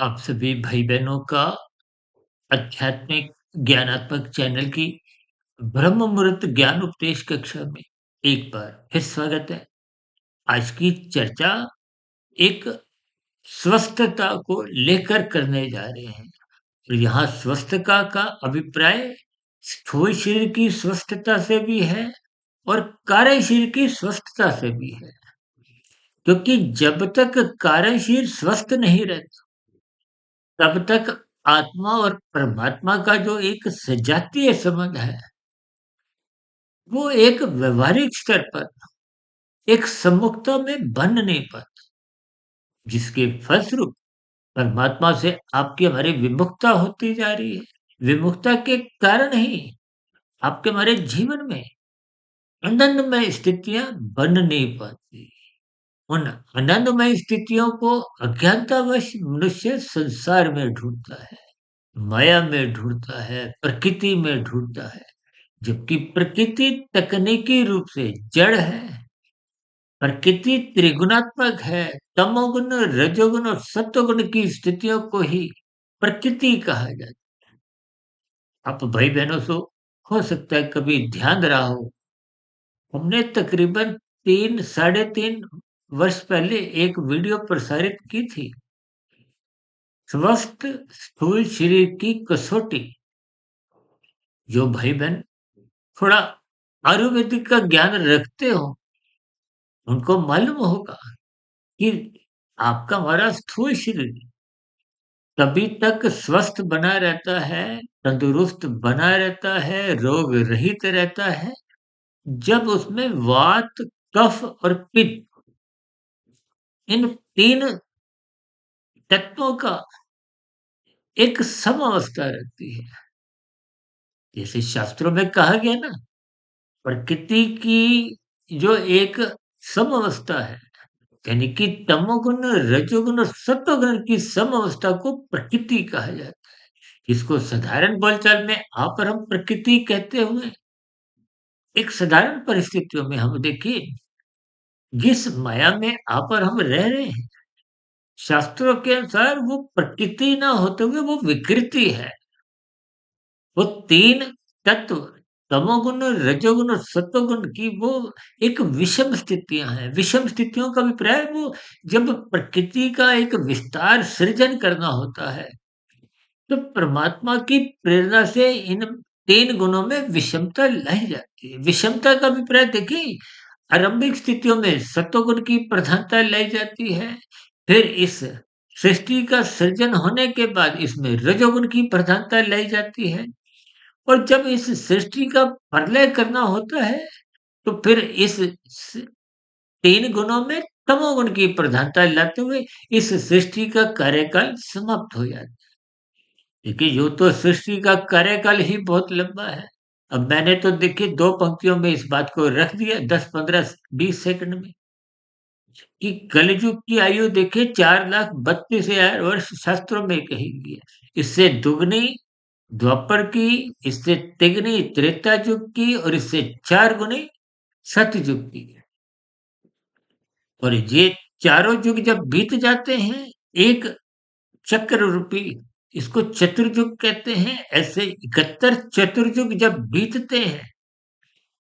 आप सभी भाई बहनों का आध्यात्मिक ज्ञानात्मक चैनल की ब्रह्म मुहूर्त ज्ञान उपदेश कक्षा में एक बार फिर स्वागत है। आज की चर्चा एक स्वस्थता को लेकर करने जा रहे हैं। तो यहाँ स्वस्थता का अभिप्राय स्थूल शरीर की स्वस्थता से भी है और कार्य शरीर की स्वस्थता से भी है, क्योंकि जब तक कार्य शरीर स्वस्थ नहीं रहता तब तक आत्मा और परमात्मा का जो एक सजातीय संबंध है, वो एक व्यवहारिक स्तर पर एक सम्मुखता में बन नहीं पाता, जिसके फलस्वरूप परमात्मा से आपकी हमारी विमुखता होती जा रही है। विमुखता के कारण ही आपके हमारे जीवन में आनंदमय स्थितियां बन नहीं पाती। उन आनंदमय स्थितियों को अज्ञानतावश मनुष्य संसार में ढूंढता है, माया में ढूंढता है, प्रकृति में ढूंढता है। जबकि प्रकृति तकनीकी रूप से जड़ है, प्रकृति त्रिगुणात्मक है। तमोगुण, रजोगुण और सत्वगुण की स्थितियों को ही प्रकृति कहा जाता है। आप भाई बहनों से हो सकता है कभी ध्यान रहा हो, हमने तकरीबन 3 साढ़े 3 वर्ष पहले एक वीडियो प्रसारित की थी, स्वस्थ स्थूल शरीर की कसौटी। जो भाई बहन थोड़ा आयुर्वेदिक का ज्ञान रखते हो, उनको मालूम होगा कि आपका हमारा स्थूल शरीर तभी तक स्वस्थ बना रहता है, तंदुरुस्त बना रहता है, रोग रहित रहता है, जब उसमें वात, कफ और पित्त, इन तीन तत्वों का एक सम अवस्था रहती है। जैसे शास्त्रों में कहा गया ना, प्रकृति की जो एक सम अवस्था है, यानी कि तमोगुण, रजोगुण और सत्वगुण की सम अवस्था को प्रकृति कहा जाता है। इसको साधारण बोलचाल में आप और हम प्रकृति कहते हुए एक साधारण परिस्थितियों में हम देखिए, जिस माया में आप और हम रह रहे हैं, शास्त्रों के अनुसार वो प्रकृति ना होते हुए वो विकृति है। वो तीन तत्व, तमोगुण, रजोगुण और सत्वगुण की वो एक विषम स्थितियां हैं। विषम स्थितियों का अभिप्राय वो जब प्रकृति का एक विस्तार सृजन करना होता है, तो परमात्मा की प्रेरणा से इन तीन गुणों में विषमता लाई जाती है। विषमता का अभिप्राय देखिए, आरंभिक स्थितियों में सत्वगुण की प्रधानता लाई जाती है, फिर इस सृष्टि का सृजन होने के बाद इसमें रजोगुण की प्रधानता लाई जाती है, और जब इस सृष्टि का प्रलय करना होता है, तो फिर इस स- तीन गुणों में तमोगुण की प्रधानता लाते हुए इस सृष्टि का कार्यकाल समाप्त हो जाता है। देखिए, यूं तो सृष्टि का कार्यकाल ही बहुत लंबा है। अब मैंने तो देखिए दो पंक्तियों में इस बात को रख दिया, 10 15 20 सेकंड में, कि कलयुग की आयु देखिए 4,32,000 वर्ष शास्त्रों में कही गई है। इससे दुगनी द्वापर की, इससे तिगनी त्रेता युग की और इससे 4 गुनी सतयुग की। और ये चारों युग जब बीत जाते हैं, एक चक्र रूपी, इसको चतुर्युग कहते हैं, ऐसे 71 चतुर्युग जब बीतते हैं,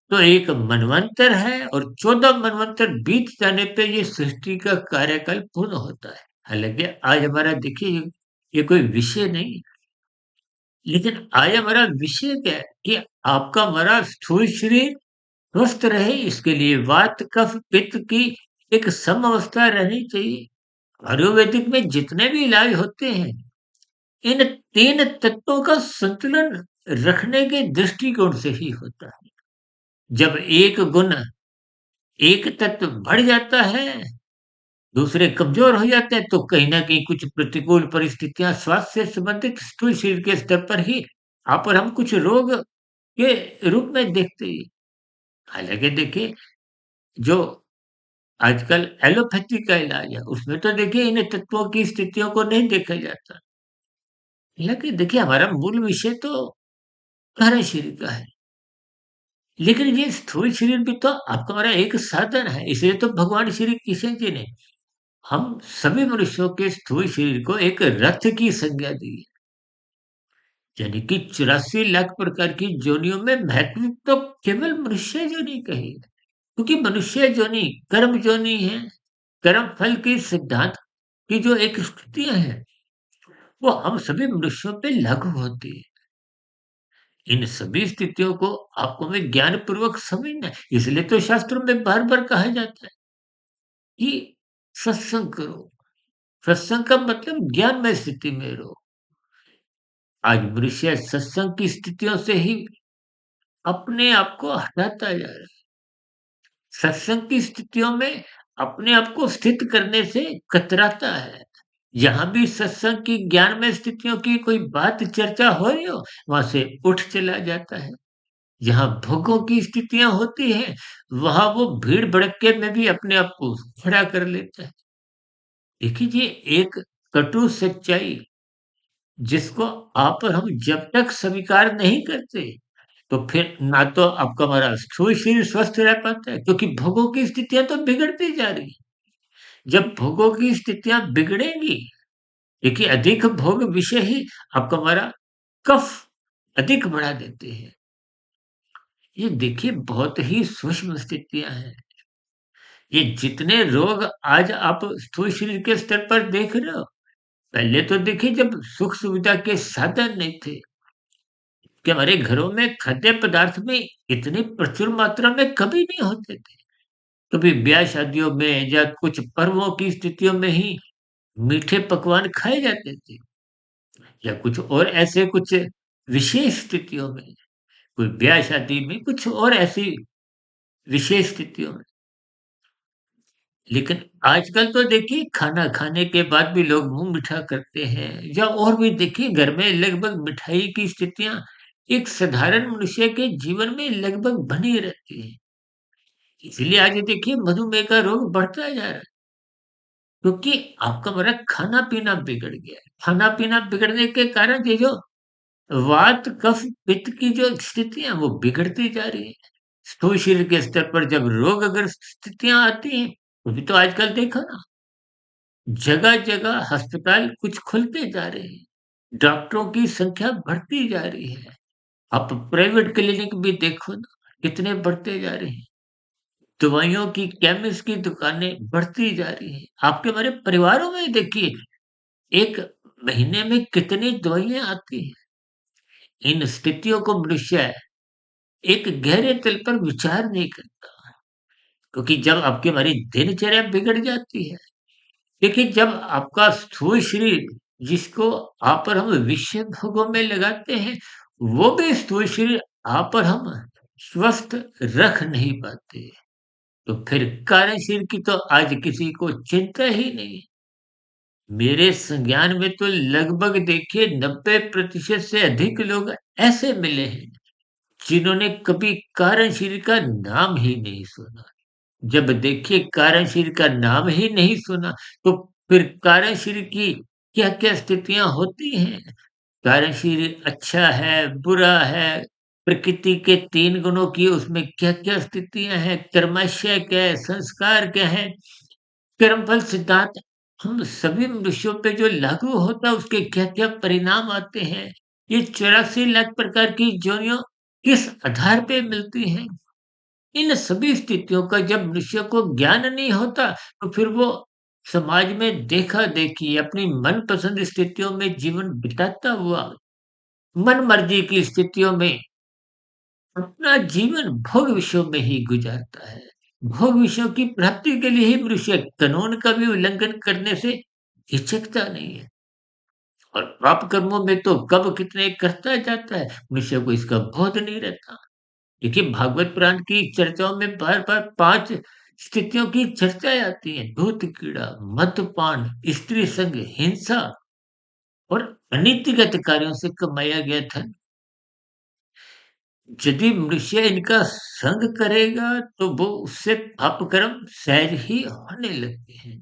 तो एक मनवंतर है और 14 मनवंतर बीत जाने पे ये सृष्टि का कार्यकाल पूर्ण होता है। हालांकि आज हमारा देखिए ये कोई विषय नहीं है, लेकिन आज हमारा विषय क्या है कि आपका हमारा स्थूल शरीर स्वस्थ रहे, इसके लिए वात, कफ, पित्त की एक सम अवस्था रहनी चाहिए। आयुर्वेदिक में जितने भी इलाज होते हैं, इन तीन तत्वों का संतुलन रखने के दृष्टिकोण से ही होता है। जब एक गुण, एक तत्व बढ़ जाता है, दूसरे कमजोर हो जाते हैं, तो कहीं ना कहीं कुछ प्रतिकूल परिस्थितियां स्वास्थ्य से संबंधित स्थूल शरीर के स्तर पर ही आप और हम कुछ रोग के रूप में देखते हैं। हालांकि देखिए, जो आजकल एलोपैथी का इलाज है, उसमें तो देखिए इन तत्वों की स्थितियों को नहीं देखा जाता। लेकिन देखिए, हमारा मूल विषय तो कार्य शरीर का है। लेकिन ये स्थूल शरीर भी तो आपका हमारा एक साधन है, इसलिए तो भगवान श्री कृष्ण जी ने हम सभी मनुष्यों के स्थूल शरीर को एक रथ की संज्ञा दी है। यानी कि 84 लाख प्रकार की योनियों में महत्व तो केवल मनुष्य योनि का ही है। क्योंकि मनुष्य योनि कर्म योनि है। कर्म फल के सिद्धांत की जो एक स्थितियाँ हैं, वो हम सभी मनुष्यों पे लागू होती है। इन सभी स्थितियों को आपको हमें ज्ञानपूर्वक समझना है। इसलिए तो शास्त्रों में बार-बार कहा जाता है कि सत्संग करो। सत्संग का मतलब ज्ञानमय स्थिति में रहो। आज मनुष्य सत्संग की स्थितियों से ही अपने आप को हटाता जा रहा है। सत्संग की स्थितियों में अपने आप को स्थित करने से कतराता है। जहाँ भी सत्संग की ज्ञानमय स्थितियों की कोई बात चर्चा हो रही हो, वहाँ से उठ चला जाता है। जहाँ भोगों की स्थितियाँ होती हैं, वहाँ वो भीड़ भड़क्के में भी अपने आप को खड़ा कर लेता है। देखिए ये एक कटु सच्चाई जिसको आप और हम जब तक स्वीकार नहीं करते, तो फिर ना तो आपका हमारा स्थूल शरीर स्वस्थ रह पाता है क्योंकि भोगों की स्थितियाँ तो बिगड़ती जा रही हैं। जब भोगों की स्थितियाँ बिगड़ेंगी, देखिए अधिक भोग विषय ही आपका हमारा कफ अधिक बढ़ा देते हैं। ये देखिए बहुत ही सूक्ष्म स्थितियाँ हैं। ये जितने रोग आज आप स्थूल शरीर के स्तर पर देख रहे हो, पहले तो देखिए जब सुख सुविधा के साधन नहीं थे, कि हमारे घरों में खाद्य पदार्थ में इतनी प्रचुर मात्रा में कभी नहीं होते थे। कभी ब्याह शादियों में या कुछ पर्वों की स्थितियों में ही मीठे पकवान खाए जाते थे या कुछ और ऐसे कुछ विशेष स्थितियों में, कोई ब्याह शादी में कुछ और ऐसी विशेष स्थितियों में। लेकिन आजकल तो देखिए खाना खाने के बाद भी लोग मुँह मीठा करते हैं या और भी देखिए घर में लगभग मिठाई की स्थितियाँ एक साधारण मनुष्य के जीवन में लगभग बनी रहती है। इसलिए आज ये देखिए मधुमेह का रोग बढ़ता जा रहा है क्योंकि आपका हमारा खाना-पीना बिगड़ गया है। खाना-पीना बिगड़ने के कारण ये जो वात, कफ, पित्त की जो स्थितियाँ वो बिगड़ती जा रही हैं। स्थूल शरीर के स्तर पर जब रोग अगर स्थितियाँ आती हैं, अभी तो आजकल देखो ना जगह-जगह अस्पताल कुछ खुलते जा रहे हैं। डॉक्टरों की संख्या बढ़ती जा रही है। आप प्राइवेट क्लिनिक भी देखो ना, कितने बढ़ते जा रहे हैं। दवाइयों की केमिस्ट की दुकानें बढ़ती जा रही हैं। आपके हमारे परिवारों में देखिए, एक महीने में कितनी दवाइयाँ आती हैं। इन स्थितियों को मनुष्य एक गहरे तल पर विचार नहीं करता, क्योंकि जब आपकी हमारी दिनचर्या बिगड़ जाती है देखिए, जब आपका स्थूल शरीर जिसको आप और हम विषय भोगों में लगाते हैं, वो भी स्थूल शरीर आप और हम स्वस्थ रख नहीं पाते। तो फिर कारण शरीर की तो आज किसी को चिंता ही नहीं। मेरे संज्ञान में तो लगभग देखिए 90% से अधिक लोग ऐसे मिले हैं, जिन्होंने कभी कारण शरीर का नाम ही नहीं सुना। जब देखिए कार्यशील का नाम ही नहीं सुना, तो फिर कार्यशील की क्या-क्या स्थितियाँ होती हैं? कार्यशील अच्छा है, बुरा है, प्रकृति के 3 गुणों की उसमें क्या-क्या स्थितियाँ हैं? कर्माशय क्या है? संस्कार क्या है? कर्मफल सिद्धांत हम सभी मनुष्यों पे जो लागू होता है, उसके क्या-क्या परिणाम आते हैं? ये 84 लाख प्रकार की योनियाँ किस आधार पे मिलती हैं? इन सभी स्थितियों का जब मनुष्य को ज्ञान नहीं होता, तो फिर वो समाज में देखा-देखी अपनी मनपसंद स्थितियों में जीवन बिताता हुआ, मनमर्जी की स्थितियों में अपना जीवन भोग विषयों में ही गुज़ारता है। भोग विषयों की प्राप्ति के लिए ही मनुष्य कानून का भी उल्लंघन करने से हिचकता नहीं है और पाप कर्मों में तो कब कितने करता जाता है, मनुष्य को इसका बोध नहीं रहता। देखिए भागवत पुराण की चर्चाओं में बार-बार 5 स्थितियों की चर्चाएँ आती हैं। धूर्त कीड़ा, मद्यपान, स्त्री संग, हिंसा और अनीतिगत कार्यों से कमाया गया धन। यदि मनुष्य इनका संग करेगा तो वो उससे पाप कर्म सहज ही होने लगते हैं।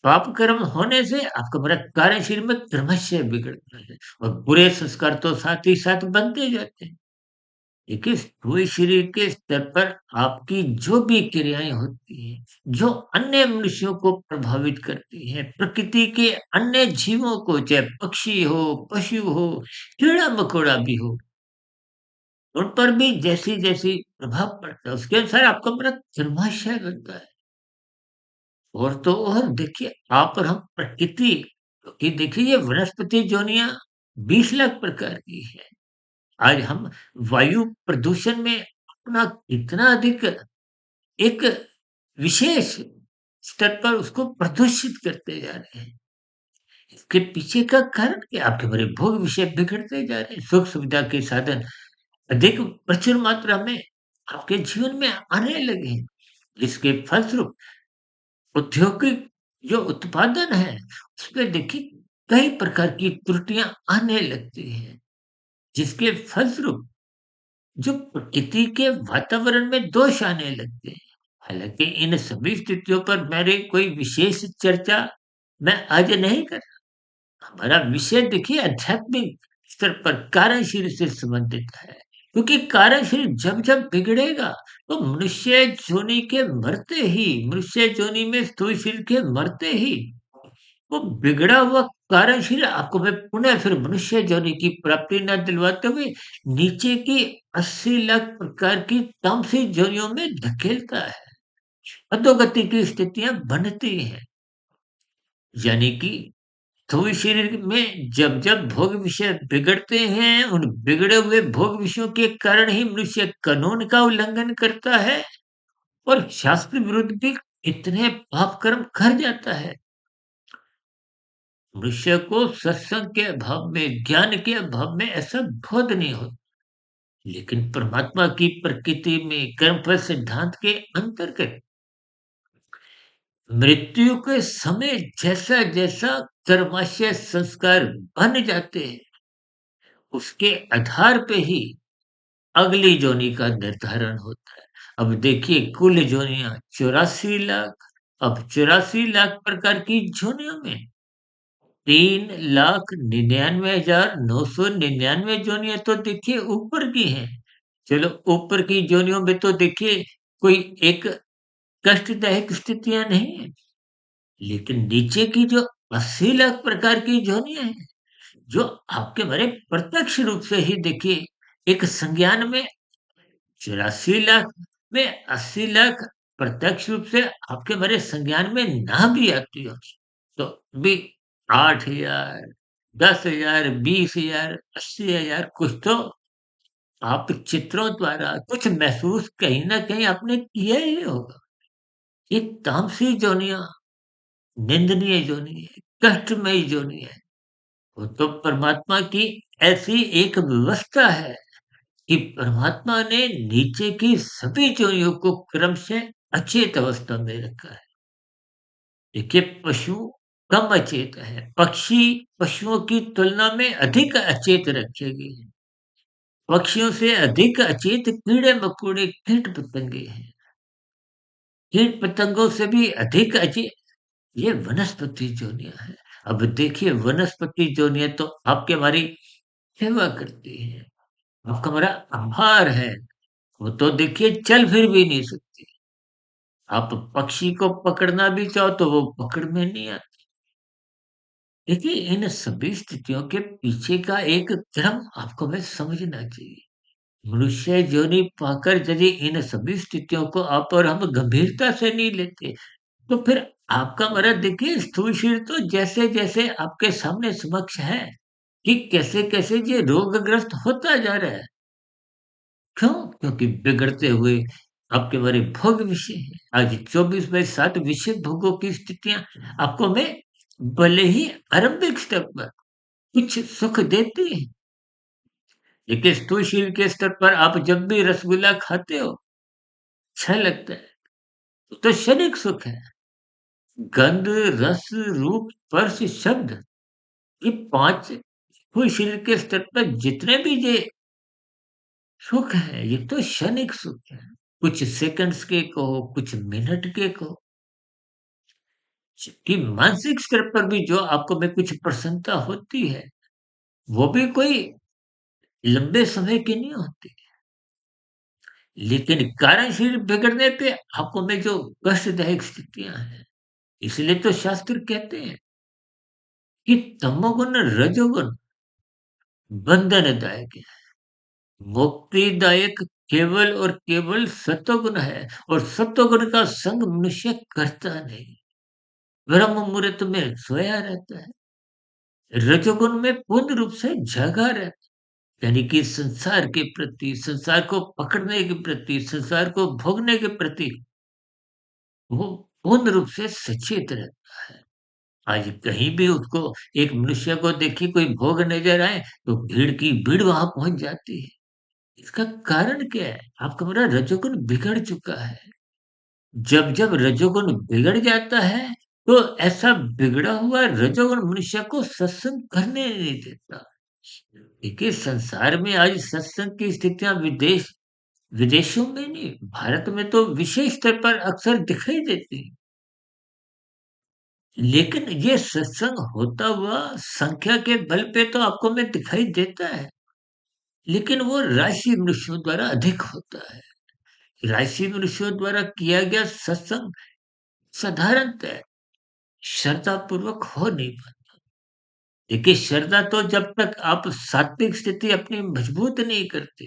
पाप कर्म होने से आपका बड़ा कार्यशील में क्रमशः बिगड़ता है और बुरे संस्कार तो साथ ही साथ बनते जाते हैं। देखिए, स्थूल शरीर के स्तर पर आपकी जो भी क्रियाएँ होती हैं, जो अन्य मनुष्यों को प्रभावित करती हैं, प्रकृति के अन्य जीवों को, चाहे पक्षी हो, पशु हो, कीड़ा-मकोड़ा भी हो, उन पर भी जैसी-जैसी प्रभाव पड़ता है, उसके अनुसार आपका पूरा कर्माशय बनता है। और तो और देखिए, आप और हम प्रकृति, क्योंकि देखिए ये वनस्पति जोनियाँ 20 लाख प्रकार की हैं। आज हम वायु प्रदूषण में अपना कितना अधिक एक विशेष स्तर पर उसको प्रदूषित करते जा रहे हैं। इसके पीछे का कारण क्या? आपके बड़े भोग विषय बिगड़ते जा रहे हैं। सुख सुविधा के साधन अधिक प्रचुर मात्रा में आपके जीवन में आने लगे हैं, जिसके फलस्वरूप औद्योगिक जो उत्पादन है, उसमें देखिए कई प्रकार की त्रुटियाँ आने लगती हैं, जिसके फलस्वरूप जो प्रकृति के वातावरण में दोष आने लगते हैं। हालाँकि इन सभी स्थितियों पर मेरी कोई विशेष चर्चा मैं आज नहीं कर रहा। हमारा विषय देखिए आध्यात्मिक स्तर पर कार्यशील से संबंधित है। क्योंकि कार्यशील जब-जब बिगड़ेगा, तो मनुष्य योनि के मरते ही, मनुष्य योनि में स्थूल शरीर के मरते ही वो बिगड़ा हुआ कार्यशील आपको मैं पुनः फिर मनुष्य योनि की प्राप्ति न दिलवाते हुए नीचे की 80 लाख प्रकार की तामसिक योनियों में धकेलता है। अधोगति की स्थितियाँ बनती हैं। यानी कि स्थूल शरीर में जब-जब भोग विषय बिगड़ते हैं, उन बिगड़े हुए भोग विषयों के कारण ही मनुष्य कानून का उल्लंघन करता है और शास्त्र विरुद्ध भी इतने पाप कर्म कर जाता है। मनुष्य को सत्संग के अभाव में, ज्ञान के अभाव में ऐसा बोध नहीं होता। लेकिन परमात्मा की प्रकृति में कर्मफल सिद्धांत के अंतर्गत मृत्यु के समय जैसा-जैसा कर्माशय संस्कार बन जाते हैं, उसके आधार पे ही अगली योनि का निर्धारण होता है। अब देखिए कुल योनियाँ 84 लाख, अब 84 लाख प्रकार की योनियों में 3,99,999 जोनियाँ तो देखिए ऊपर की हैं। चलो ऊपर की जोनियों में तो देखिए कोई एक कष्टदायक स्थितियाँ नहीं हैं। लेकिन नीचे की जो 80 लाख प्रकार की जोनियाँ हैं, जो आपके भरे प्रत्यक्ष रूप से ही देखिए एक संज्ञान में 84 लाख में 80 लाख प्रत्यक्ष रूप से आपके भरे संज्ञान में ना भी आती हो, तो भी 8,000, 10,000, 20,000, 80,000 कुछ तो आप चित्रों द्वारा कुछ महसूस कहीं न कहीं आपने किया ही होगा। ये तामसी योनियाँ निंदनीय योनि है, कष्टमयी योनि है। वो तो परमात्मा की ऐसी एक व्यवस्था है कि परमात्मा ने नीचे की सभी योनियों को क्रमशः अचेत अवस्था में रखा है। देखिए पशु कम अचेत है, पक्षी पशुओं की तुलना में अधिक अचेत रखे गए हैं। पक्षियों से अधिक अचेत कीड़े-मकोड़े, कीट-पतंगे हैं। कीट-पतंगों से भी अधिक अचेत ये वनस्पति जोनियाँ हैं। अब देखिए वनस्पति जोनियाँ तो आपकी हमारी सेवा करती हैं, आपका हमारा आहार है, वो तो देखिए चल फिर भी नहीं सकती। आप पक्षी को पकड़ना भी चाहो तो वो पकड़ में नहीं आती। देखिए इन सभी स्थितियों के पीछे का एक क्रम आपको हमें समझना चाहिए। मनुष्य योनि पाकर यदि इन सभी स्थितियों को आप और हम गंभीरता से नहीं लेते, तो फिर आपका हमारा देखिए स्थूल शरीर तो जैसे-जैसे आपके सामने समक्ष है कि कैसे-कैसे ये रोगग्रस्त होता जा रहा है। क्यों? क्योंकि बिगड़ते हुए आपके हमारे भोग विषय हैं। आज 24/7 विषय भोगों की स्थितियाँ आपको में भले ही आरंभिक स्तर पर कुछ सुख देती हैं, लेकिन स्थूल शरीर के स्तर पर आप जब भी रसगुल्ला खाते हो, अच्छा लगता है, तो क्षणिक सुख है। गंध, रस, रूप, स्पर्श, शब्द ये 5 स्थूल शरीर के स्तर पर जितने भी ये सुख है, ये तो क्षणिक सुख है। कुछ सेकंड्स के कहो, कुछ मिनट के कहो, जबकि मानसिक स्तर पर भी जो आपको में कुछ प्रसन्नता होती है, वो भी कोई लंबे समय की नहीं होती। लेकिन कारण शरीर बिगड़ने पे आपको में जो कष्टदायक स्थितियाँ हैं, इसलिए तो शास्त्र कहते हैं कि तमोगुण, रजोगुण बंधनदायक है, मुक्तिदायक केवल और केवल सत्वगुण है और सत्वगुण का संग मनुष्य करता नहीं, ब्रह्म मुहूर्त में सोया रहता है, रजोगुण में पूर्ण रूप से जगा रहता है। यानी कि संसार के प्रति, संसार को पकड़ने के प्रति, संसार को भोगने के प्रति वो पूर्ण रूप से सचेत रहता है। आज कहीं भी उसको एक मनुष्य को देखिए कोई भोग नजर आए तो भीड़ की भीड़ वहां पहुंच जाती है। इसका कारण क्या है? आपका मेरा रजोगुण बिगड़ चुका है। जब रजोगुण बिगड़ जाता है तो ऐसा बिगड़ा हुआ रजोगुण मनुष्य को सत्संग करने नहीं देता। देखिए संसार में आज सत्संग की स्थितियां विदेशों में नहीं, भारत में तो विशेष स्तर पर अक्सर दिखाई देती है। लेकिन ये सत्संग होता हुआ संख्या के बल पे तो आपको में दिखाई देता है, लेकिन वो राशि मनुष्यों द्वारा अधिक होता है। राशि मनुष्यों द्वारा किया गया सत्संग साधारणतः श्रद्धा पूर्वक हो नहीं पाता। देखिए श्रद्धा तो जब तक आप सात्विक स्थिति अपनी मजबूत नहीं करते,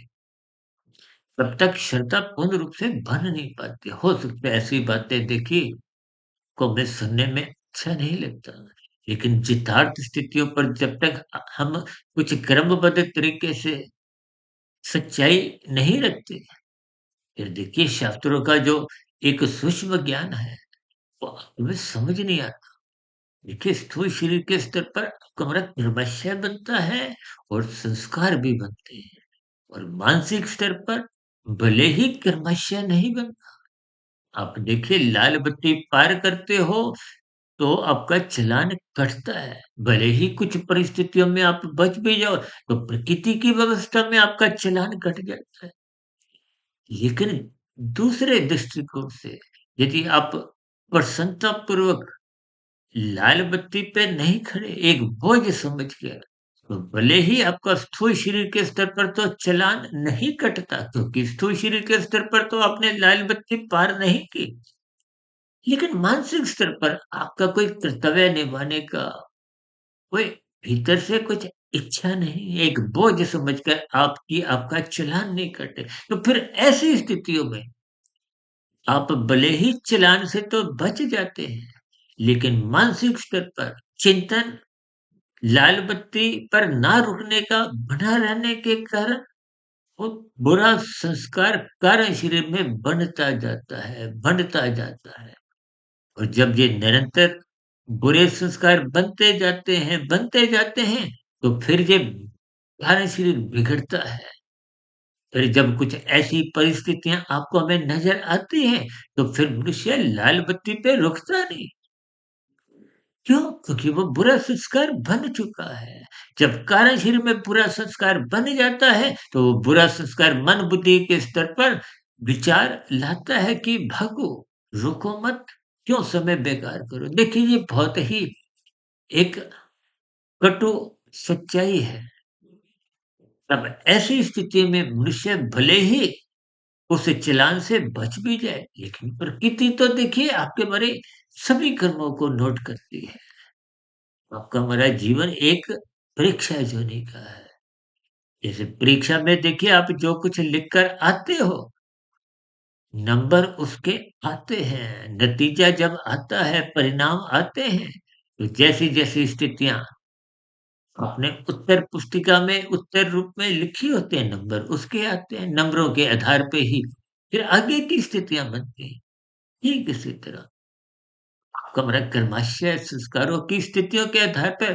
तब तक श्रद्धा पूर्ण रूप से बन नहीं पाती। हो सकता है ऐसी बातें देखिए को में सुनने में अच्छा नहीं लगता, लेकिन जितार्थ स्थितियों पर जब तक हम कुछ क्रमबद्ध तरीके से सच्चाई नहीं रखते, फिर देखिए शास्त्रों का जो एक सूक्ष्म ज्ञान है, वो हमें समझ नहीं आता। देखिए स्थूल शरीर के स्तर पर हमारा निर्मश्य बनता है और संस्कार भी बनते हैं, और मानसिक स्तर पर भले ही कर्मश्य नहीं बनता। आप देखिए लाल बत्ती पार करते हो तो आपका चालान कटता है। भले ही कुछ परिस्थितियों में आप बच भी जाओ, तो प्रकृति की व्यवस्था में आपका चालान कट जाता है। लेकिन दूसरे दृष्टिकोण से यदि आप प्रसन्नतापूर्वक लाल बत्ती पे नहीं खड़े, एक बोझ समझ के, तो भले ही आपका स्थूल शरीर के स्तर पर तो चालान नहीं कटता, क्योंकि स्थूल शरीर के स्तर पर तो आपने लाल बत्ती पार नहीं की, लेकिन मानसिक स्तर पर आपका कोई कर्तव्य निभाने का कोई भीतर से कुछ इच्छा नहीं, एक बोझ समझकर आपका चालान नहीं कटे। तो फिर ऐसी स्थितियों में आप भले ही चालान से तो बच जाते हैं, लेकिन मानसिक स्तर पर चिंतन लाल बत्ती पर ना रुकने का बना रहने के कारण वो बुरा संस्कार कारण शरीर में बनता जाता है। और जब ये निरंतर बुरे संस्कार बनते जाते हैं, तो फिर ये कारण शरीर बिगड़ता है। फिर जब कुछ ऐसी परिस्थितियाँ आपको हमें नज़र आती हैं, तो फिर मनुष्य लाल बत्ती पे रुकता नहीं। क्यों? क्योंकि वो बुरा संस्कार बन चुका है। जब कारण शरीर में बुरा संस्कार बन जाता है, तो वो बुरा संस्कार मन बुद्धि के स्तर पर विचार लाता है कि भागो, रुको मत, क्यों समय बेकार करो। देखिए ये बहुत ही एक कटु सच्चाई है। अब ऐसी स्थिति में मनुष्य भले ही उस चालान से बच भी जाए, लेकिन प्रकृति तो देखिए आपके बारे सभी कर्मों को नोट करती है। आपका हमारा जीवन एक परीक्षा जोने का है। जैसे परीक्षा में देखिए आप जो कुछ लिख कर आते हो, नंबर उसके आते हैं, नतीजा जब आता है, परिणाम आते हैं, तो जैसी-जैसी स्थितियाँ आपने उत्तर पुस्तिका में उत्तर रूप में लिखी होते हैं, नंबर उसके आते हैं, नंबरों के आधार पे ही फिर आगे की स्थितियाँ बनती हैं। ठीक इसी तरह आपका हमारा कर्माशय संस्कारों की स्थितियों के आधार पर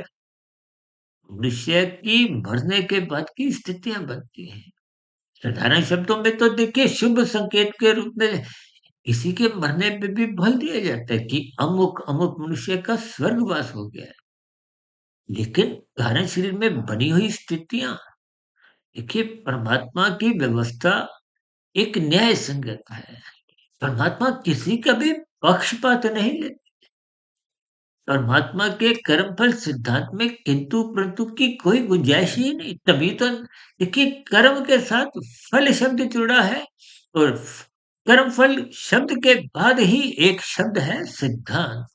मनुष्य की मरने के बाद की स्थितियाँ बनती हैं। साधारण शब्दों में तो देखिए शुभ संकेत के रूप में किसी के मरने पे भी बोल दिया जाता है कि अमुक-अमुक मनुष्य का स्वर्गवास हो गया है। लेकिन कारण शरीर में बनी हुई स्थितियाँ, देखिए परमात्मा की व्यवस्था एक न्याय संगत है। परमात्मा किसी का भी पक्षपात नहीं लेते। परमात्मा के कर्मफल सिद्धांत में किंतु परंतु की कोई गुंजाइश ही नहीं। तभी तो देखिए कर्म के साथ फल शब्द जुड़ा है, और कर्मफल शब्द के बाद ही एक शब्द है सिद्धांत।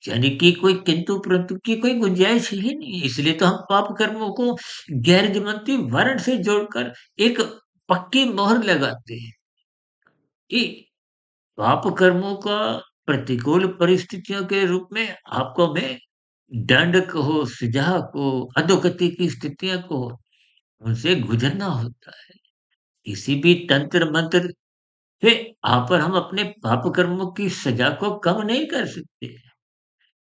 यानी कि कोई किंतु परंतु की कोई गुंजाइश ही नहीं है। इसलिए तो हम पाप कर्मों को गैर जमानती वारंट से जोड़कर एक पक्की मोहर लगाते हैं कि पाप कर्मों का प्रतिकूल परिस्थितियों के रूप में आपको मैं दंड कहो, सजा को, अधोगति की स्थितियां को, उनसे गुजरना होता है। किसी भी तंत्र मंत्र से आप और हम अपने पाप कर्मों की सजा को कम नहीं कर सकते।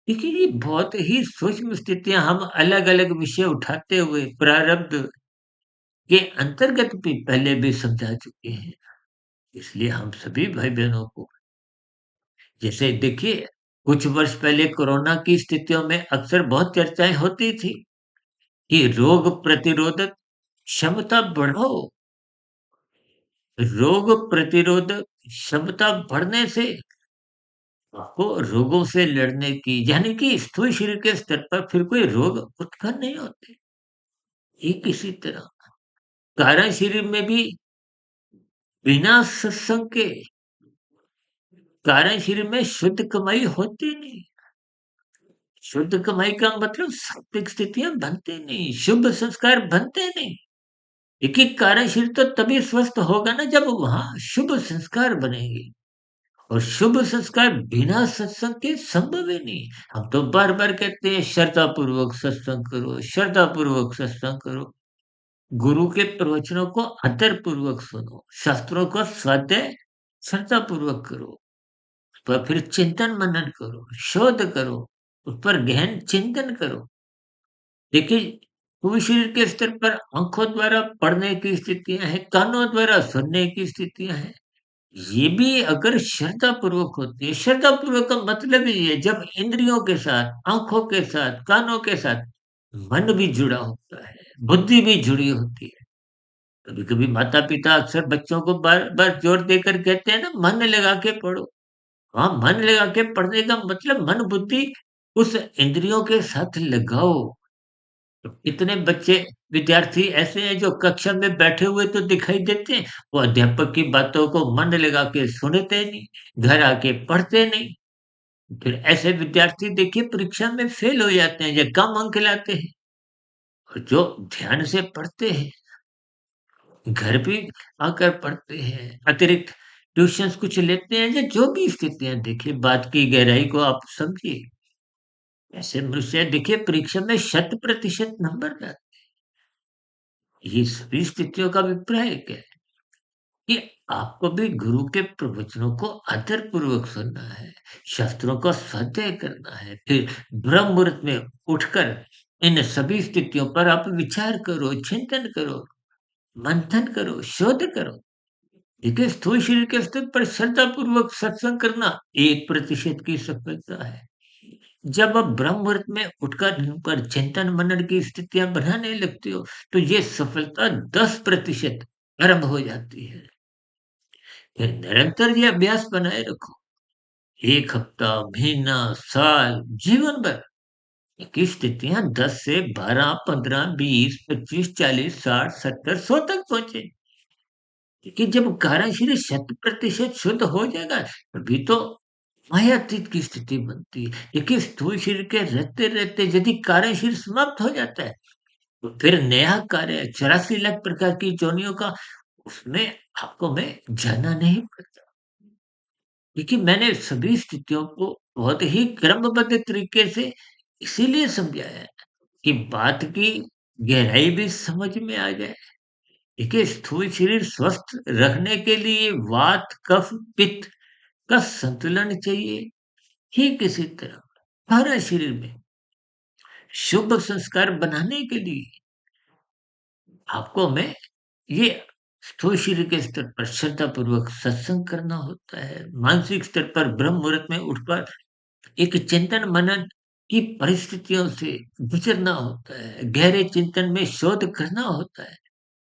देखिए, ये बहुत ही सूक्ष्म स्थितियाँ हम अलग-अलग विषय उठाते हुए प्रारब्ध के अंतर्गत भी पहले भी समझा चुके हैं। इसलिए हम सभी भाई-बहनों को जैसे देखिए, कुछ वर्ष पहले कोरोना की स्थितियों में अक्सर बहुत चर्चाएँ होती थी कि रोग प्रतिरोधक क्षमता बढ़ाओ। रोग प्रतिरोधक क्षमता बढ़ने से आपको रोगों से लड़ने की यानी कि स्थूल शरीर के स्तर पर फिर कोई रोग उत्पन्न नहीं होते। ठीक इसी तरह कारण शरीर में भी बिना सत्संग के कारण शरीर में शुद्ध कमाई होती नहीं। शुद्ध कमाई का मतलब सात्विक स्थितियां बनती नहीं, शुभ संस्कार बनते नहीं। देखिए कारण शरीर तो तभी स्वस्थ होगा ना जब वहां शुभ संस्कार बनेंगे और शुभ संस्कार बिना सत्संग के संभव ही नहीं। हम तो बार बार कहते हैं श्रद्धा पूर्वक सत्संग करो, श्रद्धा पूर्वक सत्संग करो। गुरु के प्रवचनों को आदर पूर्वक सुनो, शास्त्रों का स्वाध्याय श्रद्धा पूर्वक करो, पर फिर चिंतन मनन करो, शोध करो, उस पर गहन चिंतन करो। देखिए, स्थूल शरीर के स्तर पर आंखों द्वारा पढ़ने की स्थितियां हैं, कानों द्वारा सुनने की स्थितियां हैं। ये भी अगर श्रद्धा पूर्वक होती है, श्रद्धा पूर्वक का मतलब ही है जब इंद्रियों के साथ, आंखों के साथ, कानों के साथ मन भी जुड़ा होता है, बुद्धि भी जुड़ी होती है। कभी-कभी माता-पिता अक्सर बच्चों को बार-बार जोर देकर कहते हैं ना मन लगा के पढ़ो। हाँ, मन लगा के पढ़ने का मतलब मन बुद्धि उस इंद्रियों के साथ लगाओ। तो कितने बच्चे विद्यार्थी ऐसे हैं जो कक्षा में बैठे हुए तो दिखाई देते हैं, वो अध्यापक की बातों को मन लगा के सुनते नहीं, घर आके पढ़ते नहीं। फिर ऐसे विद्यार्थी देखिए परीक्षा में फेल हो जाते हैं या कम अंक लाते हैं। और जो ध्यान से पढ़ते हैं घर पे आकर पढ़ते हैं, अतिरिक्त ट्यूशन्स कुछ लेते हैं या जो भी स्थितियाँ देखिए बात की गहराई को आप समझिए। ऐसे मनुष्य देखिए परीक्षा में 100% नंबर लाते। ये सभी स्थितियों का अभिप्राय क्या है कि आपको भी गुरु के प्रवचनों को आदर पूर्वक सुनना है, शास्त्रों का स्वाध्याय करना है, फिर ब्रह्म मुहूर्त में उठकर इन सभी स्थितियों पर आप विचार करो, चिंतन करो, मंथन करो, शोध करो। देखिए स्थूल शरीर के स्तर पर श्रद्धापूर्वक सत्संग करना 1% की सफलता है। जब आप ब्रह्म मुहूर्त में उठकर इन पर चिंतन मनन की स्थितियां बनाने लगते हो, तो ये सफलता 10% आरंभ हो जाती है। फिर निरंतर ये अभ्यास बनाए रखो। 1 हफ्ता, महीना, साल, जीवन भर की स्थितियां 10 से 12, 15, 20, 25, 40, 60, 70, 100 तक पहुंचे। कि जब कार्यशील 100% शुद्ध हो जाएगा, तभी तो मायातीत की स्थिति बनती है। देखिए स्थूल शरीर के रहते-रहते यदि कार्यशील समाप्त हो जाता है, तो फिर नया कार्य 84 लाख प्रकार की योनियों का उसमें आपको मैं जाना नहीं पड़ता। देखिए मैंने सभी स्थितियों को बहुत ही क्रमबद्ध तरीके से इसीलिए समझाया है कि बात की गहराई भी समझ में आ जाए। देखिए स्थूल शरीर स्वस्थ रखने के लिए वात, कफ, पित्त का संतुलन चाहिए। ठीक इसी तरह हमारे शरीर में शुभ संस्कार बनाने के लिए आपको हमें ये स्थूल शरीर के स्तर पर श्रद्धापूर्वक सत्संग करना होता है। मानसिक स्तर पर ब्रह्म मुहूर्त में उठकर एक चिंतन मनन की परिस्थितियों से गुजरना होता है। गहरे चिंतन में शोध करना होता है।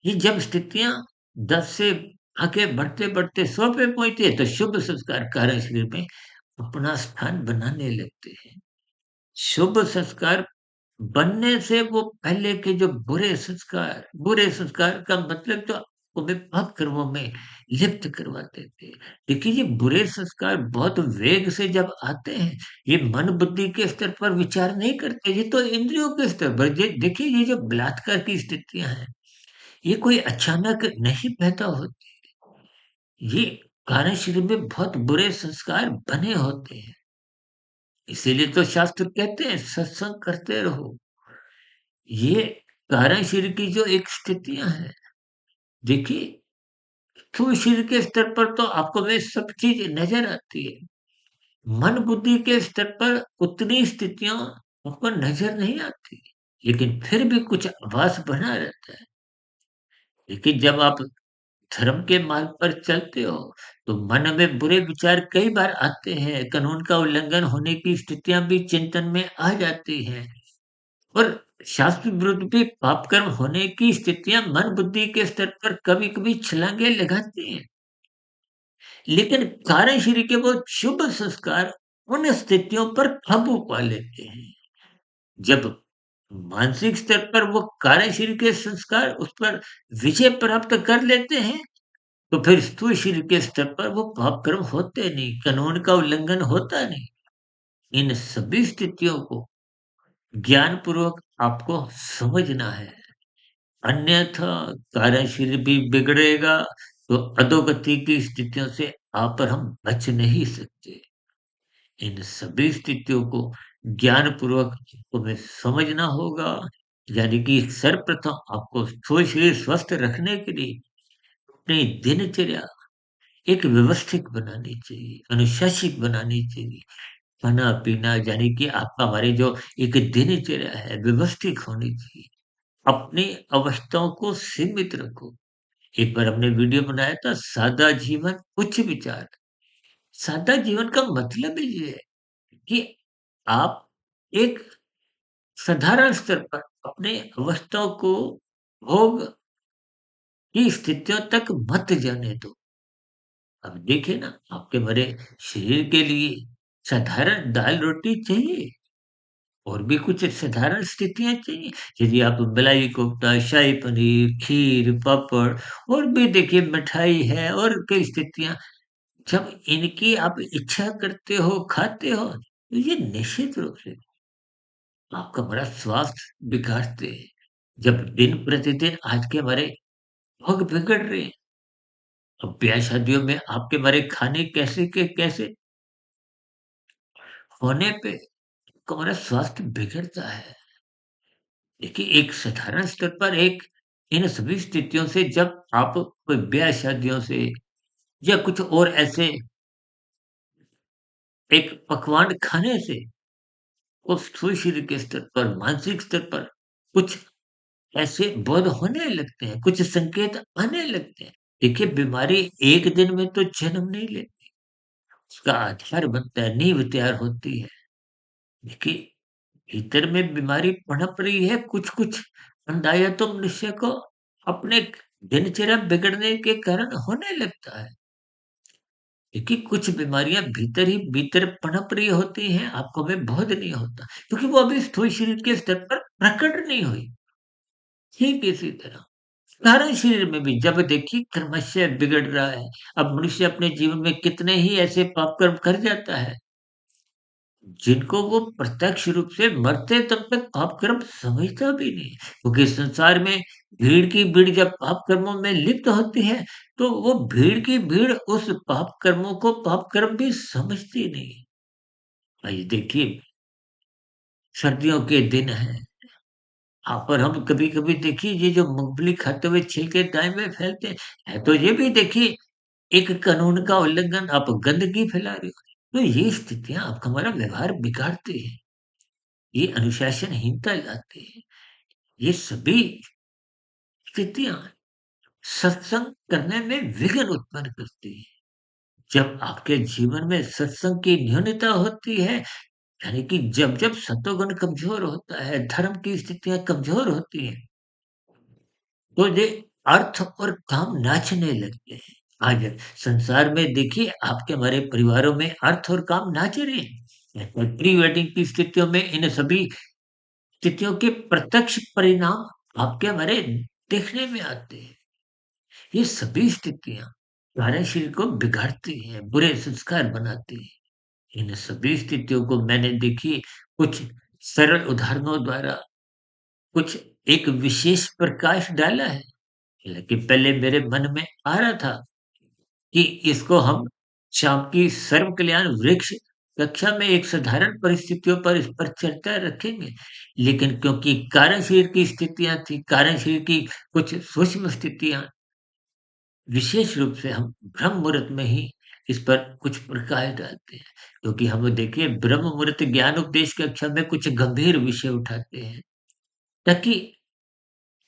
ये जब स्थितियाँ 10 से आगे बढ़ते-बढ़ते 100 पे पहुँचती है, तो शुभ संस्कार कार्य शरीर में अपना स्थान बनाने लगते हैं। शुभ संस्कार बनने से वो पहले के जो बुरे संस्कार का मतलब तो को भी पाप कर्मों में लिप्त करवा देते हैं। देखिए, ये बुरे संस्कार बहुत वेग से जब आते हैं, ये मन बुद्धि के स्तर पर विचार नहीं करते, ये तो इंद्रियों के स्तर पर। देखिए, ये जो बलात्कार की स्थितियां हैं, ये कोई अचानक नहीं पैदा होती, ये कारण शरीर में बहुत बुरे संस्कार बने होते हैं। इसीलिए तो शास्त्र कहते हैं सत्संग करते रहो। ये कारण शरीर की जो एक स्थितियां हैं, देखिए, स्थूल शरीर के स्तर पर तो आपको वे सब चीज नजर आती है। मन बुद्धि के स्तर पर उतनी स्थितियां आपको नजर नहीं आती, लेकिन फिर भी कुछ आभास बना रहता है। लेकिन जब आप धर्म के मार्ग पर चलते हो, तो मन में बुरे विचार कई बार आते हैं, कानून का उल्लंघन होने की स्थितियां भी चिंतन में आ जाती हैं, और शास्त्र विरुद्ध भी पाप कर्म होने की स्थितियां मन बुद्धि के स्तर पर कभी-कभी छलांगे लगाती हैं। लेकिन कार्यशील के वो शुभ संस्कार उन स्थितियों पर काबू पा लेते हैं। जब मानसिक स्तर पर वो कार्यशील के संस्कार उस पर विजय प्राप्त कर लेते हैं, तो फिर स्थूल शरीर के स्तर पर वो पाप कर्म होते नहीं, कानून का उल्लंघन होता नहीं। इन सभी स्थितियों को ज्ञान पूर्वक आपको समझना है, अन्यथा कार्यशील भी बिगड़ेगा, तो अधोगति की स्थितियों से आप और हम बच नहीं सकते। इन सभी स्थितियों को ज्ञान पूर्वक तुम्हें समझना होगा, यानी कि सर्वप्रथम आपको स्थूल शरीर स्वस्थ रखने के लिए अपनी दिनचर्या एक व्यवस्थित बनानी चाहिए, अनुशासित बनानी चाहिए। खाना-पीना यानी कि आपका हमारी जो एक दिनचर्या है व्यवस्थित होनी चाहिए। अपनी अवस्थाओं को सीमित रखो। एक बार हमने वीडियो बनाया था सादा जीवन उच्च विचार। सादा जीवन का मतलब ही ये है कि आप एक साधारण स्तर पर अपने अवस्थाओं को भोग की स्थितियों तक मत जाने दो। अब देखिए ना, आपके हमारे शरीर के लिए साधारण दाल-रोटी चाहिए, और भी कुछ साधारण स्थितियाँ चाहिए। यदि आप मलाई कोफ्ता, शाही पनीर, खीर, पापड़, और भी देखिए मिठाई है और कई स्थितियाँ, जब इनकी आप इच्छा करते हो, खाते हो, तो ये निश्चित रूप से आपका बड़ा स्वास्थ्य बिगाड़ते हैं। जब दिन प्रतिदिन आज के हमारे भोग बिगड़ रहे हैं, अब ब्याह शादियों में आपके हमारे खाने कैसे के कैसे होने पे हमारा स्वास्थ्य बिगड़ता है। देखिए, एक साधारण स्तर पर एक इन सभी स्थितियों से जब आप कोई ब्याह शादियों से या कुछ और ऐसे एक पकवान खाने से उस स्थूल शरीर के स्तर पर, मानसिक स्तर पर कुछ ऐसे बोध होने लगते हैं, कुछ संकेत आने लगते हैं। देखिए, बीमारी एक दिन में तो जन्म नहीं लेती, उसका आधार बनता है, नींव तैयार होती है। देखिए, भीतर में बीमारी पनप रही है, कुछ-कुछ अनदाया तो मनुष्य को अपने दिनचर्या बिगड़ने के कारण होने लगता है। देखिए, कुछ बीमारियाँ भीतर ही भीतर पनप रही होती हैं, आपको हमें बोध नहीं होता, क्योंकि वो अभी स्थूल शरीर के स्तर पर प्रकट नहीं हुई। ठीक इसी तरह साधारण शरीर में भी जब देखिए क्रमशः बिगड़ रहा है, अब मनुष्य अपने जीवन में कितने ही ऐसे पाप कर्म कर जाता है, जिनको वो प्रत्यक्ष रूप से मरते दम तक पाप कर्म समझता भी नहीं। क्योंकि संसार में भीड़ की भीड़ जब पाप कर्मों में लिप्त होती है, तो वो भीड़ की भीड़ उस पाप कर्मों को पाप कर्म भी समझती नहीं। आइए देखिए, सर्दियों के दिन हैं, हाँ, पर हम कभी-कभी देखिए ये जो मूँगफली खाते हुए छिलके दाएँ में फैलते हैं, है तो ये भी देखिए एक कानून का उल्लंघन, आप गंदगी फैला रहे हो। तो ये स्थितियाँ आपका हमारा व्यवहार बिगाड़ती हैं, ये अनुशासनहीनता लाती है। ये सभी स्थितियाँ सत्संग करने में विघ्न उत्पन्न करती हैं। जब आपके जीवन में सत्संग की न्यूनता होती है, यानी कि जब-जब सत्वगुण कमज़ोर होता है, धर्म की स्थितियाँ कमज़ोर होती हैं, तो ये अर्थ और काम नाचने लगते हैं। आज संसार में देखिए आपके हमारे परिवारों में अर्थ और काम नाच रहे हैं। प्री वेडिंग की स्थितियों में इन सभी स्थितियों के प्रत्यक्ष परिणाम आपके हमारे देखने में आते हैं। ये सभी स्थितियाँ कार्यशील को बिगाड़ती हैं, बुरे संस्कार बनाती हैं। इन सभी स्थितियों को मैंने देखिए कुछ सरल उदाहरणों द्वारा कुछ एक विशेष प्रकाश डाला है। लेकिन पहले मेरे मन में आ रहा था कि इसको हम शाम की सर्व कल्याण वृक्ष कक्षा में एक साधारण परिस्थितियों पर इस पर चर्चा रखेंगे। लेकिन क्योंकि कार्यशरीर की स्थितियाँ थी, कार्यशरीर की कुछ सूक्ष्म स्थितियाँ विशेष रूप से हम ब्रह्म मुहूर्त में ही इस पर कुछ प्रकाश डालते हैं। क्योंकि हम देखिए ब्रह्म मुहूर्त ज्ञान उपदेश कक्षा में कुछ गंभीर विषय उठाते हैं, ताकि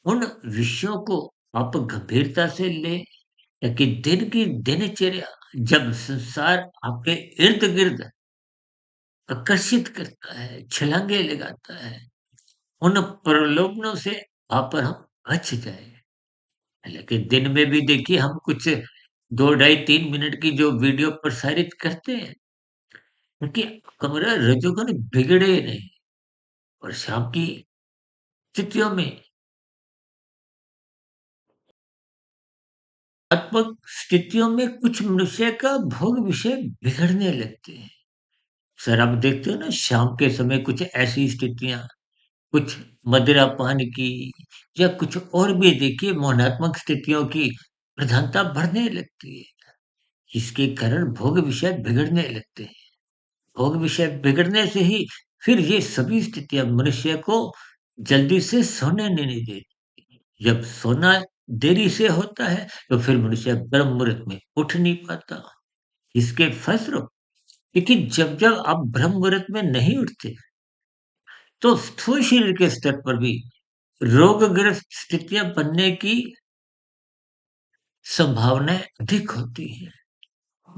उन विषयों को आप गंभीरता से लें, ताकि दिन की दिनचर्या जब संसार आपके इर्द-गिर्द आकर्षित करता है, छलांगे लगाता है, उन प्रलोभनों से आप और हम बच जाएँ। लेकिन दिन में भी देखिए हम कुछ 2 ढाई 3 मिनट की जो वीडियो प्रसारित करते हैं, क्योंकि कमरा रजोगुण बिगड़े नहीं और शाम की स्थितियों में आत्मक स्थितियों में कुछ मनुष्य का भोग विषय बिगड़ने लगते हैं। सर आप देखते हो ना शाम के समय कुछ ऐसी स्थितियाँ, कुछ मदिरा पान की या कुछ और भी देखिए मौनात्मक स्थितियों की प्रधानता बढ़ने लगती है। इसके कारण भोग विषय बिगड़ने लगते हैं। भोग विषय बिगड़ने से ही फिर ये सभी स्थितियाँ मनुष्य को जल्दी से सोने नहीं देती। जब सोना देरी से होता है, तो फिर मनुष्य ब्रह्म मुहूर्त में उठ नहीं पाता। इसके फलस्वरूप देखिए जब-जब आप ब्रह्म मुहूर्त में नहीं उठते, तो स्थूल शरीर के स्तर पर भी रोगग्रस्त स्थितियाँ बनने की संभावनाएँ अधिक होती हैं।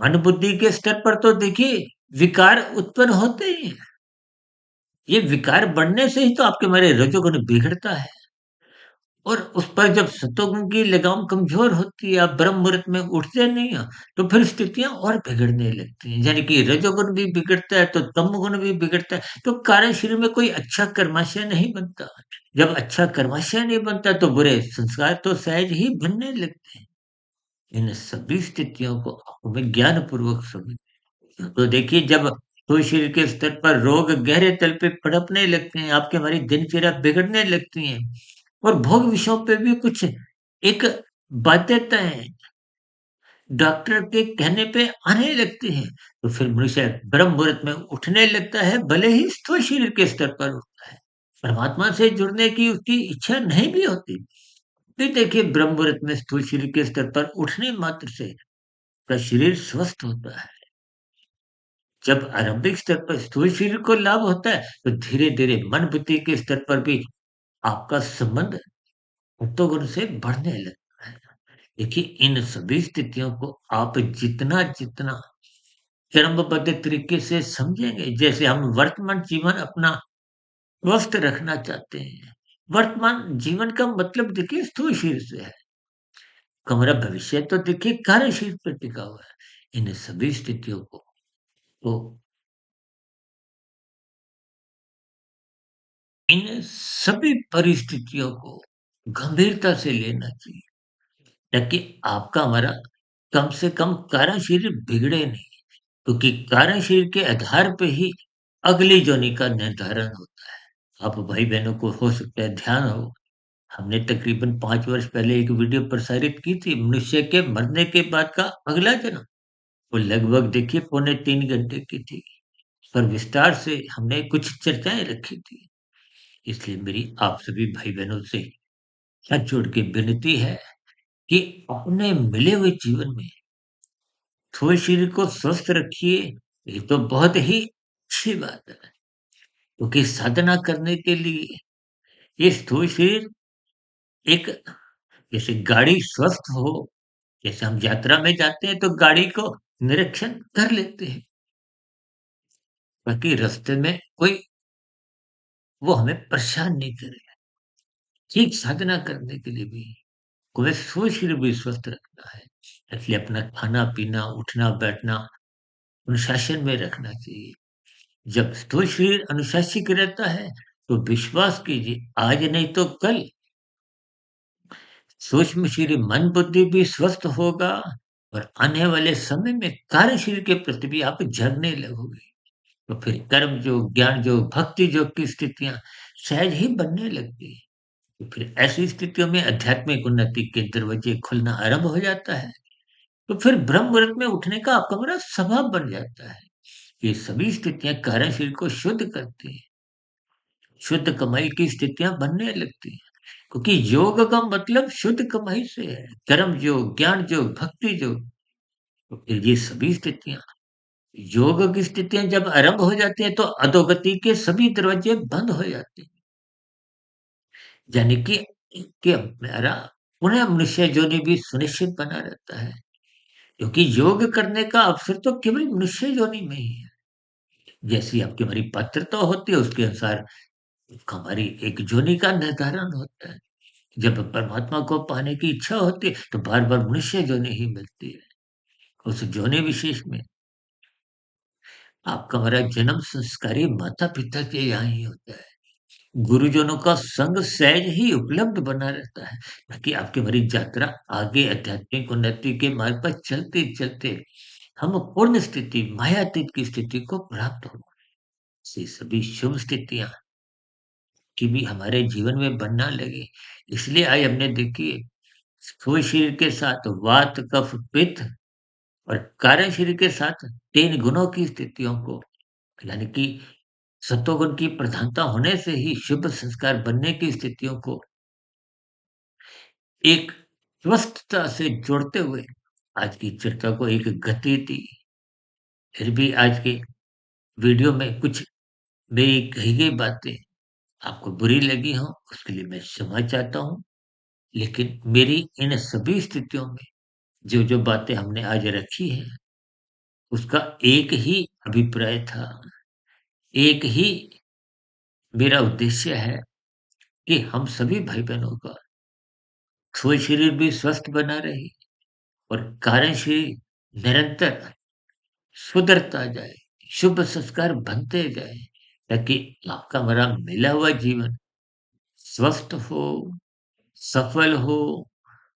मन बुद्धि के स्तर पर तो देखिए विकार उत्पन्न होते ही हैं। ये विकार बढ़ने से ही तो आपके हमारे रजोगुण बिगड़ता है और उस पर जब सतोगुण की लगाम कमज़ोर होती है, आप ब्रह्म मुहूर्त में उठते नहीं हो, तो फिर स्थितियाँ और बिगड़ने लगती हैं। यानी कि रजोगुण भी बिगड़ता है, तो तमोगुण भी बिगड़ता है, तो कार्यशरीर में कोई अच्छा कर्माशय नहीं बनता। जब अच्छा कर्माशय नहीं बनता, तो बुरे संस्कार तो सहज ही बनने लगते हैं। इन सभी स्थितियों को हमें ज्ञानपूर्वक समझ तो देखिए जब कोई शरीर के स्तर पर रोग गहरे तल पे पनपने लगते हैं, आपकी हमारी दिनचर्या बिगड़ने लगती हैं और भोग विषयों पे भी कुछ एक बाध्यताएँ डॉक्टर के कहने पे आने लगती हैं, तो फिर मनुष्य ब्रह्म मुहूर्त में उठने लगता है, भले ही स्थूल शरीर के स्तर पर उठता है। परमात्मा से जुड़ने की उसकी इच्छा नहीं भी होती। फिर देखिए ब्रह्म मुहूर्त में स्थूल शरीर के स्तर पर उठने मात्र से उसका शरीर स्वस्थ होता है। जब आरंभिक स्तर पर स्थूल शरीर को लाभ होता है, तो धीरे-धीरे मन बुद्धि के स्तर पर भी आपका संबंध सत्वगुण से बढ़ने लगता है। देखिए इन सभी स्थितियों को आप जितना-जितना क्रमबद्ध तरीके से समझेंगे, जैसे हम वर्तमान जीवन अपना स्वस्थ रखना चाहते हैं। वर्तमान जीवन का मतलब देखिए स्थूल शरीर से है। हमारा भविष्य तो देखिए कार्यशील पर टिका हुआ है। इन सभी स्थितियों को तो इन सभी परिस्थितियों को गंभीरता से लेना चाहिए, ताकि आपका हमारा कम से कम कार्यशरीर बिगड़े नहीं, क्योंकि कार्यशरीर के आधार पे ही अगली जोनी का निर्धारण होता है। आप भाई-बहनों को हो सकता है ध्यान हो, हमने तकरीबन 5 वर्ष पहले एक वीडियो प्रसारित की थी, मनुष्य के मरने के बाद का अगला जन्म। वो लगभग देखिए पौने 3 घंटे की थी। इस पर विस्तार से हमने कुछ चर्चाएँ रखी थी। इसलिए मेरी आप सभी भाई-बहनों से हाथ जोड़ के विनती है कि अपने मिले हुए जीवन में थोड़े शरीर को स्वस्थ रखिए, ये तो बहुत ही अच्छी बात है। क्योंकि साधना करने के लिए ये स्थूल शरीर एक जैसे गाड़ी स्वस्थ हो, जैसे हम यात्रा में जाते हैं तो गाड़ी को निरीक्षण कर लेते हैं, ताकि रास्ते में कोई वो हमें परेशान नहीं करे। ठीक साधना करने के लिए भी हमें स्थूल शरीर भी स्वस्थ रखना है, इसलिए अपना खाना-पीना, उठना-बैठना अनुशासन में रखना चाहिए। जब स्थूल शरीर अनुशासित रहता है, तो विश्वास कीजिए आज नहीं तो कल सूक्ष्म शरीर मन बुद्धि भी स्वस्थ होगा और आने वाले समय में कार्य शरीर के प्रति भी आप जगने लगोगे। तो फिर कर्म योग, ज्ञान योग, भक्ति योग की स्थितियाँ सहज ही बनने लगती हैं। तो फिर ऐसी स्थितियों में आध्यात्मिक उन्नति के दरवाजे खुलना आरंभ हो जाता है। तो फिर ब्रह्म मुहूर्त में उठने का आपका मेरा स्वभाव बन जाता है। ये सभी स्थितियाँ कारण शरीर को शुद्ध करती हैं। शुद्ध कमाई की स्थितियाँ बनने लगती हैं। क्योंकि योग का मतलब शुद्ध कमाई से है। कर्म योग, ज्ञान योग, भक्ति योग। तो फिर ये सभी स्थितियाँ योग की स्थितियाँ जब आरंभ हो जाती हैं तो अधोगति के सभी दरवाजे बंद हो जाते हैं। यानी कि हमारा पुनः मनुष्य योनि भी सुनिश्चित बना रहता है। क्योंकि योग करने का अवसर तो केवल मनुष्य योनि में ही है। जैसी आपकी हमारी पात्रता होती है उसके अनुसार हमारी एक योनि का निर्धारण होता है। जब परमात्मा को पाने की इच्छा होती है तो बार-बार मनुष्य योनि ही मिलती है। उस योनि विशेष में आपका हमारा जन्म संस्कारी माता-पिता के यहाँ ही होता है। गुरुजनों का संग सहज ही उपलब्ध बना रहता है, ताकि आपकी हमारी यात्रा आगे आध्यात्मिक उन्नति के मार्ग पर चलते-चलते हम पूर्ण स्थिति, मायातीत की स्थिति को प्राप्त हो। से सभी शुभ स्थितियाँ की भी हमारे जीवन में बनना लगे। इसलिए आज हमने देखिए स्थूल शरीर के साथ वात, कफ, पित्त और कारण शरीर के साथ 3 गुणों की स्थितियों को यानी कि सत्वगुण की प्रधानता होने से ही शुभ संस्कार बनने की स्थितियों को एक स्वस्थता से जोड़ते हुए आज की चर्चा को एक गति दी। फिर भी आज के वीडियो में कुछ मेरी कही गई बातें आपको बुरी लगी हों, उसके लिए मैं क्षमा चाहता हूँ। लेकिन मेरी इन सभी स्थितियों में जो-जो बातें हमने आज रखी हैं, उसका एक ही अभिप्राय था, एक ही मेरा उद्देश्य है कि हम सभी भाई-बहनों का स्थूल शरीर भी स्वस्थ बना रहे और कारण शरीर निरंतर सुधरता जाए, शुभ संस्कार बनते जाए, ताकि आपका हमारा मिला हुआ जीवन स्वस्थ हो, सफल हो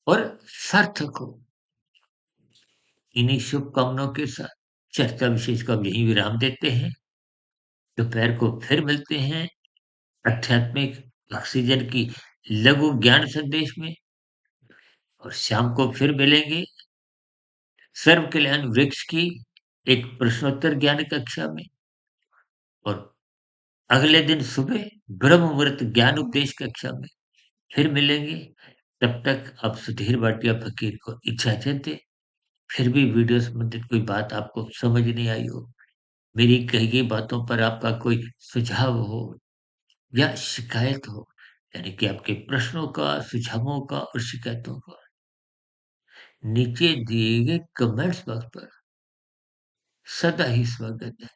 और सार्थक हो। इन्हीं शुभकामनाओं के साथ चर्चा विशेष को अब यहीं विराम देते हैं। दोपहर को फिर मिलते हैं आध्यात्मिक ऑक्सीजन की लघु ज्ञान संदेश में और शाम को फिर मिलेंगे सर्व कल्याण वृक्ष की एक प्रश्नोत्तर ज्ञान कक्षा में और अगले दिन सुबह ब्रह्म मुहूर्त ज्ञान उपदेश कक्षा में फिर मिलेंगे। तब तक आप सुधीर भाटिया फकीर को इजाज़त दें। फिर भी वीडियो संबंधित कोई बात आपको समझ नहीं आई हो, मेरी कही गई बातों पर आपका कोई सुझाव हो या शिकायत हो, यानी कि आपके प्रश्नों का, सुझावों का और शिकायतों का, नीचे दिए गए कमेंट्स बॉक्स पर सदा ही स्वागत है।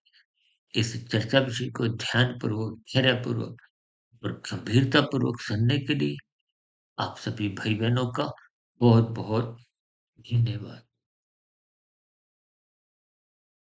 इस चर्चा विषय को ध्यानपूर्वक, धैर्यपूर्वक और गंभीरतापूर्वक सुनने के लिए आप सभी भाई-बहनों का बहुत-बहुत धन्यवाद।